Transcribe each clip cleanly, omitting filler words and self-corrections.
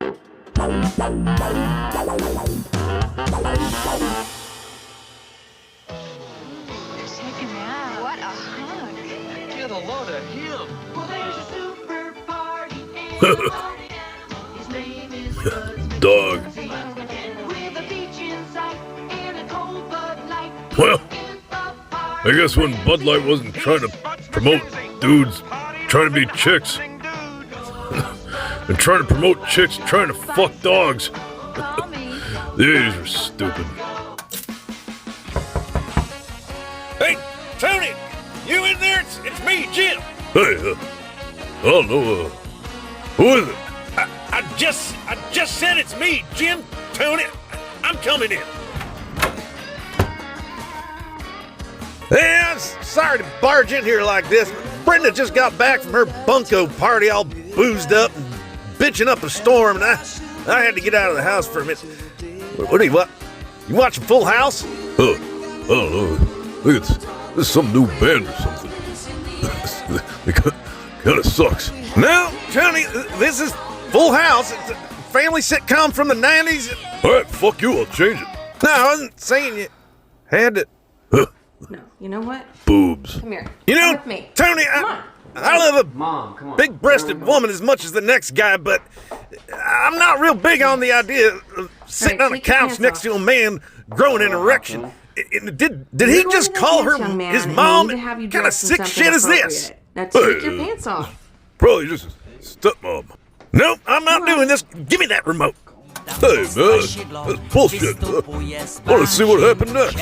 What a hug. Get a load of him. Well, there's a super party and his name is Spuds Dawg. Mckenzie. With a beach in sight and a cold Bud Light. Well, I guess when Bud Light wasn't trying to promote dudes trying to be chicks and trying to promote chicks trying to fuck dogs. These are stupid. Hey, Tony, you in there? It's me, Jim. Hey, I don't know, who is it? I just said it's me, Jim. Tony, I'm coming in. Yeah, I'm sorry to barge in here like this. Brenda just got back from her bunco party all boozed up and bitching up a storm, and I had to get out of the house for a minute. What are you, what? You watching Full House? I don't know. I think it's some new band or something. It kind of sucks. No, Tony, this is Full House. It's a family sitcom from the 90s. All right, fuck you, I'll change it. No, I wasn't saying you had to. No, you know what? Boobs. Come here. You know, Come with me. Tony, Come on. I love a Mom, come on. big-breasted woman as much as the next guy, but I'm not real big on the idea of sitting on a take your couch pants next off. to a man growing an erection. Did he You're just going to call dance, her young man, his and mom? I need to have you What kind of dressed in sick something shit is this? appropriate. Now take your pants off. Probably just a stepmom. Nope, I'm not doing this. Give me that remote. Hey, man, that's bullshit. I want to see what happened next.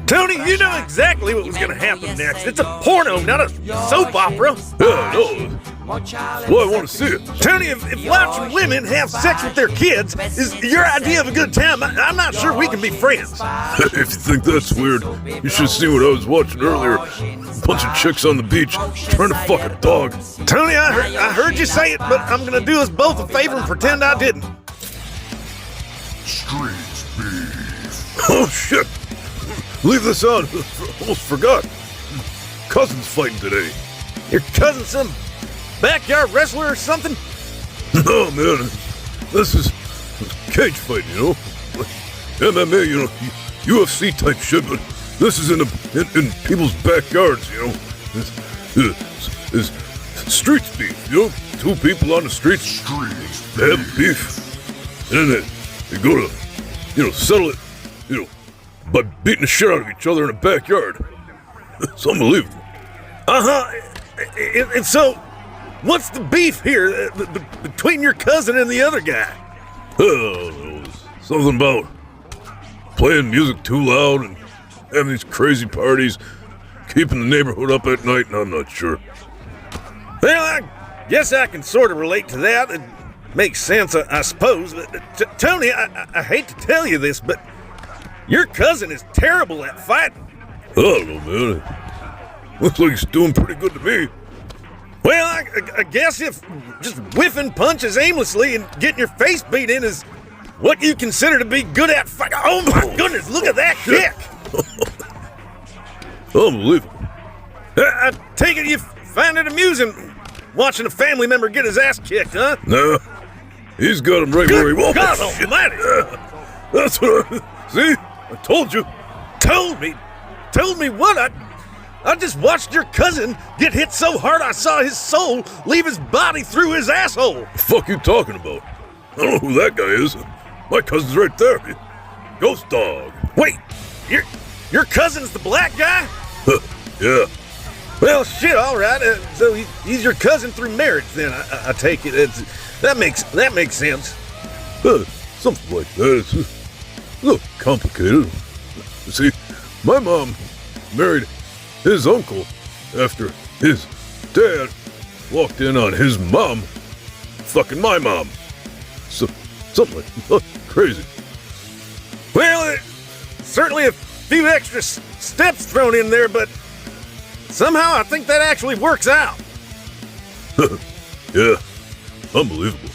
Tony, you know exactly what was going to happen next. It's a porno, not a soap opera. Yeah, no. That's why I want to see it. Tony, if watching women have sex with their kids is your idea of a good time, I'm not sure we can be friends. If you think that's weird, you should see what I was watching earlier. A bunch of chicks on the beach trying to fuck a dog. Tony, I heard you say it, but I'm going to do us both a favor and pretend I didn't. Street beef. Oh, shit. Leave this out. Almost forgot. Cousin's fighting today. Your cousin some backyard wrestler or something? No, man. This is cage fighting, you know? Like MMA, you know, UFC type shit, but this is in people's backyards, you know? It's streets beef, you know? Two people on the streets, they have beef. And then they go to, you know, settle it, you know, by beating the shit out of each other in the backyard. It's unbelievable. And so, what's the beef here between your cousin and the other guy? Oh, something about playing music too loud and having these crazy parties, keeping the neighborhood up at night, and I'm not sure. Well, I guess I can sort of relate to that. It makes sense, I suppose. But, Tony, I hate to tell you this, but your cousin is terrible at fighting. I don't know, man. Looks like he's doing pretty good to me. Well, I guess if just whiffing punches aimlessly and getting your face beat in is what you consider to be good at fighting. Oh my goodness, look at that kick! Unbelievable. I take it you find it amusing watching a family member get his ass kicked, huh? No, he's got him right where he wants. God almighty! That's what see? I told you. Told me what? I just watched your cousin get hit so hard I saw his soul leave his body through his asshole. The fuck you talking about? I don't know who that guy is. My cousin's right there. Ghost Dawg. Wait, your cousin's the black guy? Yeah. Well, shit, all right. So he's your cousin through marriage, then. I take it. That makes sense. Something like that. It's a little complicated. You see, my mom married his uncle after his dad walked in on his mom fucking my mom. So, something like crazy. Well, certainly a few extra steps thrown in there, but somehow I think that actually works out. Yeah, unbelievable.